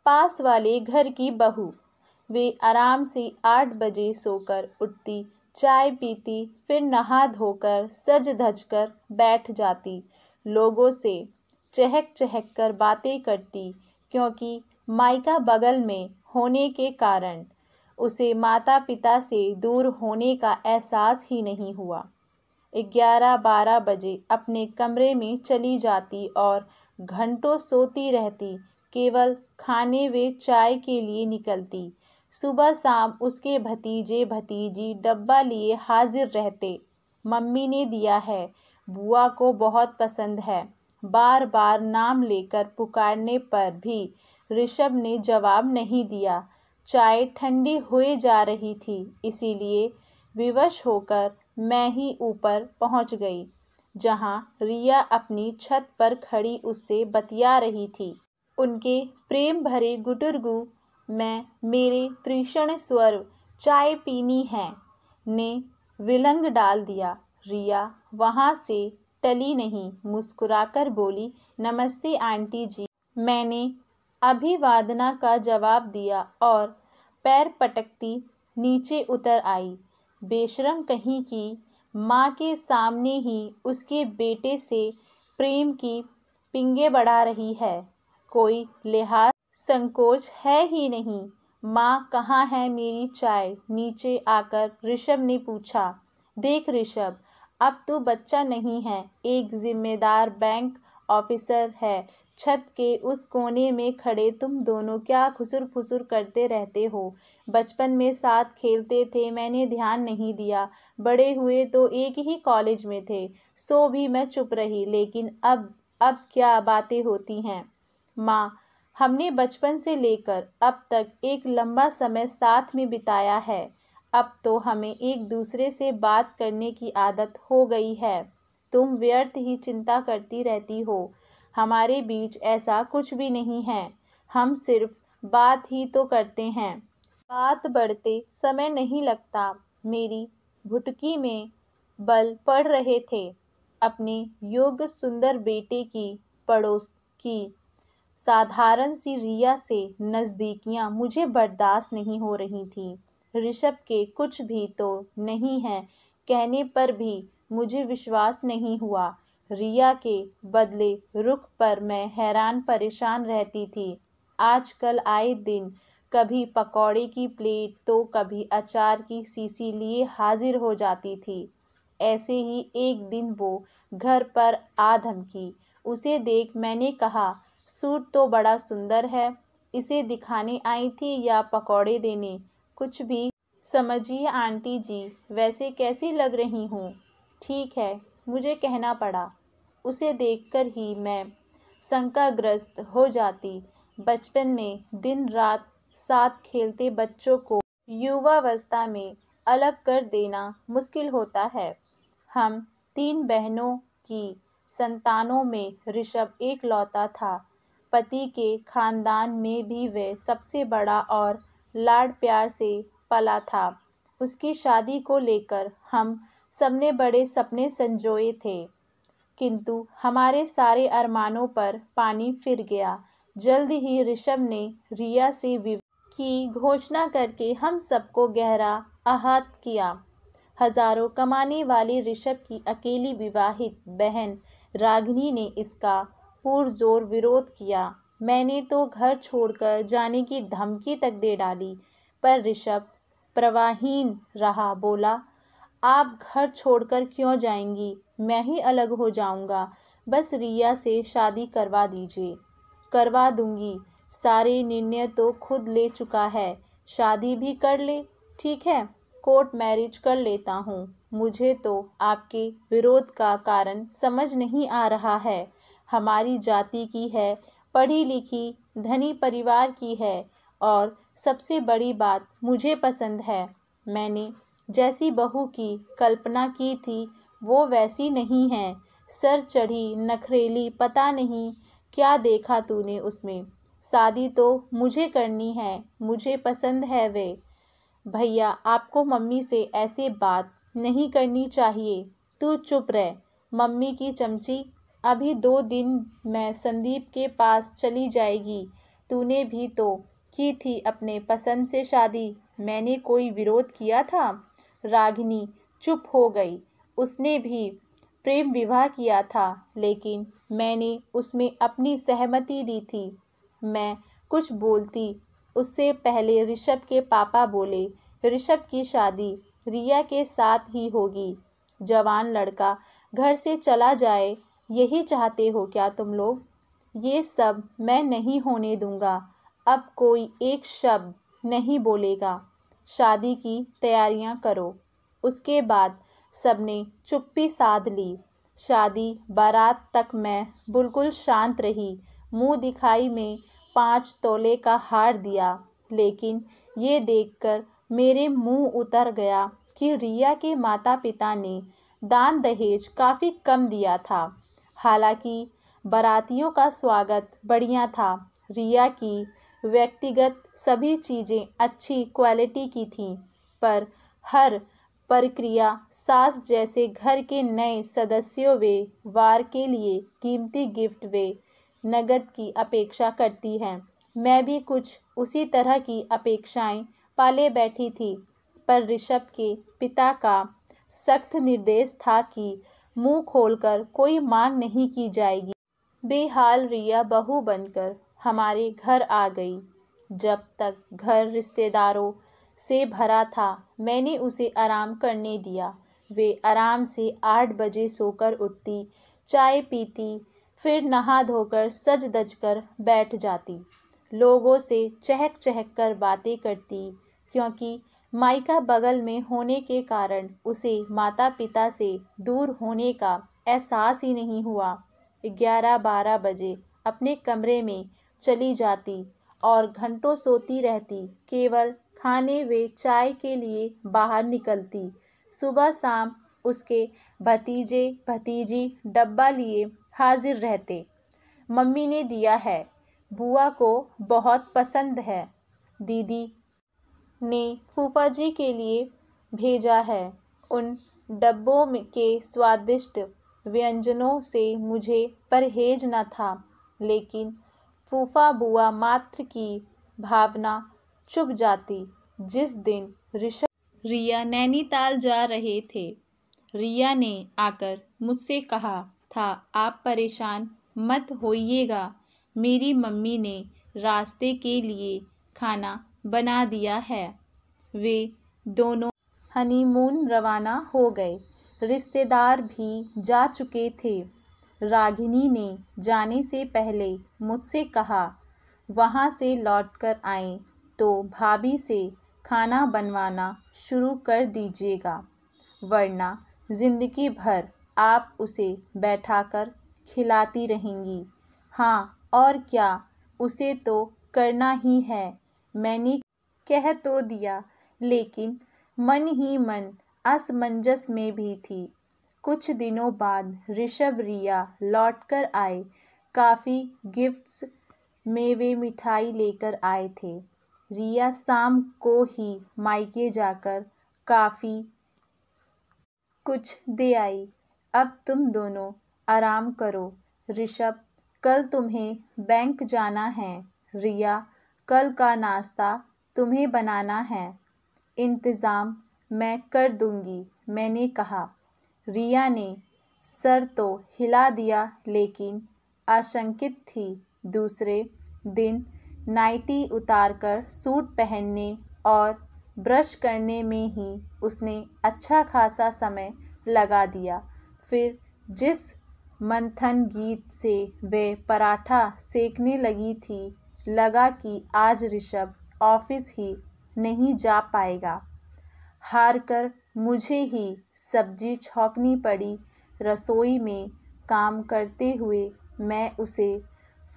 पास वाले घर की बहू। वे आराम से 8 बजे सोकर उठती, चाय पीती, फिर नहा धोकर सज धज कर बैठ जाती, लोगों से चहक चहक कर बातें करती, क्योंकि मायका बगल में होने के कारण उसे माता पिता से दूर होने का एहसास ही नहीं हुआ। 11-12 बजे अपने कमरे में चली जाती और घंटों सोती रहती, केवल खाने व चाय के लिए निकलती। सुबह शाम उसके भतीजे भतीजी डब्बा लिए हाजिर रहते। मम्मी ने दिया है, बुआ को बहुत पसंद है। बार बार नाम लेकर पुकारने पर भी ऋषभ ने जवाब नहीं दिया। चाय ठंडी हुए जा रही थी, इसीलिए विवश होकर मैं ही ऊपर पहुंच गई, जहां रिया अपनी छत पर खड़ी उससे बतिया रही थी। उनके प्रेम भरे गुटुरगु में मेरे तीक्ष्ण स्वर चाय पीनी है ने विलंग डाल दिया। रिया वहां से टली नहीं, मुस्कुराकर बोली, नमस्ते आंटी जी। मैंने अभिवादना का जवाब दिया और पैर पटकती नीचे उतर आई। बेशरम कहीं की माँ के सामने ही उसके बेटे से प्रेम की पिंगे बढ़ा रही है। कोई लिहाज संकोच है ही नहीं। माँ कहाँ है मेरी चाय? नीचे आकर ऋषभ ने पूछा। देख ऋषभ, अब तू बच्चा नहीं है, एक जिम्मेदार बैंक ऑफिसर है। छत के उस कोने में खड़े तुम दोनों क्या खुसुर फुसुर करते रहते हो? बचपन में साथ खेलते थे, मैंने ध्यान नहीं दिया। बड़े हुए तो एक ही कॉलेज में थे, सो भी मैं चुप रही। लेकिन अब क्या बातें होती हैं माँ। हमने बचपन से लेकर अब तक एक लंबा समय साथ में बिताया है। अब तो हमें एक दूसरे से बात करने की आदत हो गई है। तुम व्यर्थ ही चिंता करती रहती हो। हमारे बीच ऐसा कुछ भी नहीं है। हम सिर्फ बात ही तो करते हैं। बात बढ़ते समय नहीं लगता। मेरी भुटकी में बल पड़ रहे थे। अपने योग्य सुंदर बेटे की पड़ोस की साधारण सी रिया से नज़दीकियां मुझे बर्दाश्त नहीं हो रही थी। ऋषभ के कुछ भी तो नहीं है कहने पर भी मुझे विश्वास नहीं हुआ। रिया के बदले रुख पर मैं हैरान परेशान रहती थी। आजकल आए दिन कभी पकौड़े की प्लेट तो कभी अचार की शीशी लिए हाजिर हो जाती थी। ऐसे ही एक दिन वो घर पर आ धमकी। उसे देख मैंने कहा, सूट तो बड़ा सुंदर है, इसे दिखाने आई थी या पकौड़े देने? कुछ भी समझिए आंटी जी, वैसे कैसी लग रही हूँ? ठीक है, मुझे कहना पड़ा। उसे देखकर ही मैं शंकाग्रस्त हो जाती। बचपन में दिन रात साथ खेलते बच्चों को युवावस्था में अलग कर देना मुश्किल होता है। हम 3 बहनों की संतानों में ऋषभ एकलौता था। पति के खानदान में भी वह सबसे बड़ा और लाड प्यार से पला था। उसकी शादी को लेकर हम सबने बड़े सपने संजोए थे, किंतु हमारे सारे अरमानों पर पानी फिर गया। जल्द ही ऋषभ ने रिया से विवाह की घोषणा करके हम सबको गहरा आहत किया। हजारों कमाने वाले ऋषभ की अकेली विवाहित बहन रागिनी ने इसका पुरजोर विरोध किया। मैंने तो घर छोड़कर जाने की धमकी तक दे डाली, पर ऋषभ प्रवाहीन रहा। बोला, आप घर छोड़कर क्यों जाएंगी? मैं ही अलग हो जाऊंगा। बस रिया से शादी करवा दीजिए। करवा दूंगी। सारे निर्णय तो खुद ले चुका है। शादी भी कर ले, ठीक है, कोर्ट मैरिज कर लेता हूँ। मुझे तो आपके विरोध का कारण समझ नहीं आ रहा है। हमारी जाति की है, पढ़ी लिखी धनी परिवार की है, और सबसे बड़ी बात मुझे पसंद है। मैंने जैसी बहू की कल्पना की थी वो वैसी नहीं है। सर चढ़ी नखरेली, पता नहीं क्या देखा तूने उसमें। शादी तो मुझे करनी है, मुझे पसंद है वे। भैया, आपको मम्मी से ऐसे बात नहीं करनी चाहिए। तू चुप रह, मम्मी की चमची। अभी 2 दिन में संदीप के पास चली जाएगी तूने भी तो की थी अपने पसंद से शादी, मैंने कोई विरोध किया था? रागिनी चुप हो गई। उसने भी प्रेम विवाह किया था, लेकिन मैंने उसमें अपनी सहमति दी थी। मैं कुछ बोलती उससे पहले ऋषभ के पापा बोले, ऋषभ की शादी रिया के साथ ही होगी। जवान लड़का घर से चला जाए, यही चाहते हो क्या तुम लोग? ये सब मैं नहीं होने दूंगा। अब कोई एक शब्द नहीं बोलेगा। शादी की तैयारियां करो। उसके बाद सबने चुप्पी साध ली। शादी बारात तक मैं बिल्कुल शांत रही। मुंह दिखाई में 5 तोले का हार दिया, लेकिन ये देखकर मेरे मुंह उतर गया कि रिया के माता पिता ने दान दहेज काफ़ी कम दिया था। हालांकि बारातियों का स्वागत बढ़िया था। रिया की व्यक्तिगत सभी चीज़ें अच्छी क्वालिटी की थीं, पर हर प्रक्रिया सास जैसे घर के नए सदस्यों वे वार के लिए कीमती गिफ्ट वे नगद की अपेक्षा करती हैं। मैं भी कुछ उसी तरह की अपेक्षाएं पाले बैठी थी, पर ऋषभ के पिता का सख्त निर्देश था कि मुंह खोलकर कोई मांग नहीं की जाएगी। बेहाल रिया बहू बनकर हमारे घर आ गई। जब तक घर रिश्तेदारों से भरा था, मैंने उसे आराम करने दिया। वे आराम से 8 बजे सोकर उठती, चाय पीती, फिर नहा धोकर सज धज कर बैठ जाती। लोगों से चहक चहक कर बातें करती, क्योंकि मायका बगल में होने के कारण उसे माता पिता से दूर होने का एहसास ही नहीं हुआ। 11-12 बजे अपने कमरे में चली जाती और घंटों सोती रहती। केवल खाने व चाय के लिए बाहर निकलती। सुबह शाम उसके भतीजे भतीजी डब्बा लिए हाजिर रहते। मम्मी ने दिया है, बुआ को बहुत पसंद है। दीदी ने फूफा जी के लिए भेजा है। उन डब्बों के स्वादिष्ट व्यंजनों से मुझे परहेज न था, लेकिन फूफा बुआ मात्र की भावना चुभ जाती। जिस दिन ऋषभ रिया नैनीताल जा रहे थे, रिया ने आकर मुझसे कहा था, आप परेशान मत होइएगा, मेरी मम्मी ने रास्ते के लिए खाना बना दिया है। वे दोनों हनीमून रवाना हो गए। रिश्तेदार भी जा चुके थे। रागिनी ने जाने से पहले मुझसे कहा, वहाँ से लौटकर आएं तो भाभी से खाना बनवाना शुरू कर दीजिएगा, वरना ज़िंदगी भर आप उसे बैठाकर खिलाती रहेंगी। हाँ और क्या, उसे तो करना ही है। मैंने कह तो दिया, लेकिन मन ही मन असमंजस में भी थी। कुछ दिनों बाद ऋषभ रिया लौटकर आए। काफ़ी गिफ्ट्स मेवे मिठाई लेकर आए थे। रिया शाम को ही मायके जाकर काफ़ी कुछ दे आई। अब तुम दोनों आराम करो। ऋषभ, कल तुम्हें बैंक जाना है। रिया, कल का नाश्ता तुम्हें बनाना है, इंतज़ाम मैं कर दूंगी, मैंने कहा। रिया ने सर तो हिला दिया, लेकिन आशंकित थी। दूसरे दिन नाइटी उतारकर सूट पहनने और ब्रश करने में ही उसने अच्छा खासा समय लगा दिया। फिर जिस मंथन गीत से वे पराठा सेकने लगी थी, लगा कि आज ऋषभ ऑफिस ही नहीं जा पाएगा। हार कर मुझे ही सब्जी छौंकनी पड़ी। रसोई में काम करते हुए मैं उसे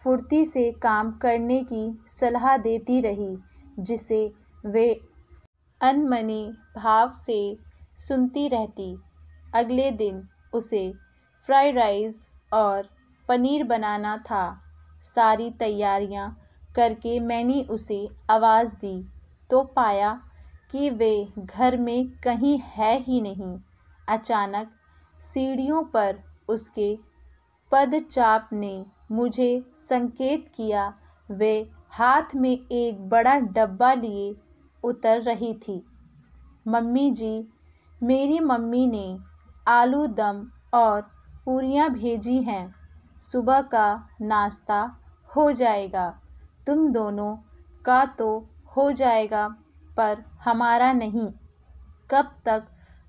फुर्ती से काम करने की सलाह देती रही, जिसे वे अनमने भाव से सुनती रहती। अगले दिन उसे फ्राइड राइस और पनीर बनाना था। सारी तैयारियां करके मैंने उसे आवाज़ दी तो पाया कि वे घर में कहीं है ही नहीं। अचानक सीढ़ियों पर उसके पदचाप ने मुझे संकेत किया वे हाथ में एक बड़ा डब्बा लिए उतर रही थी। मम्मी जी, मेरी मम्मी ने आलू दम और पूरियाँ भेजी हैं। सुबह का नाश्ता हो जाएगा। तुम दोनों का तो हो जाएगा, पर हमारा नहीं। कब तक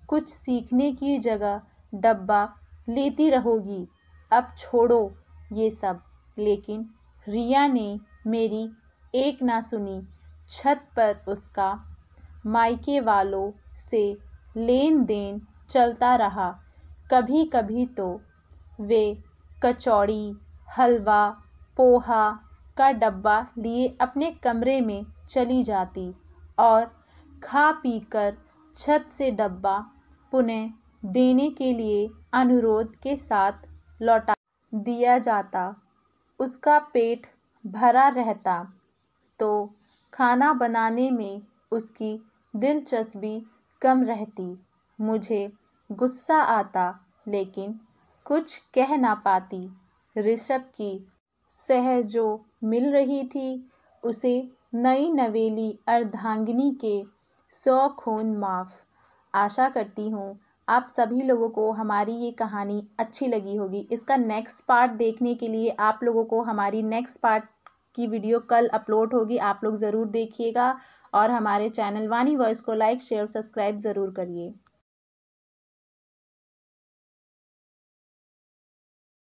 कुछ सीखने की जगह डब्बा लेती रहोगी? अब छोड़ो ये सब। लेकिन रिया ने मेरी एक ना सुनी। छत पर उसका मायके वालों से लेन देन चलता रहा। कभी कभी तो वे कचौड़ी, हलवा, पोहा का डब्बा लिए अपने कमरे में चली जाती और खा पी कर छत से डब्बा पुनः देने के लिए अनुरोध के साथ लौटा दिया जाता। उसका पेट भरा रहता तो खाना बनाने में उसकी दिलचस्पी कम रहती। मुझे गुस्सा आता, लेकिन कुछ कह ना पाती। ऋषभ की सहजो मिल रही थी। उसे नई नवेली अर्धांगिनी के 100 खून माफ़। आशा करती हूँ आप सभी लोगों को हमारी ये कहानी अच्छी लगी होगी। इसका नेक्स्ट पार्ट देखने के लिए आप लोगों को हमारी नेक्स्ट पार्ट की वीडियो कल अपलोड होगी। आप लोग ज़रूर देखिएगा और हमारे चैनल वाणी वॉइस को लाइक, शेयर, सब्सक्राइब ज़रूर करिए।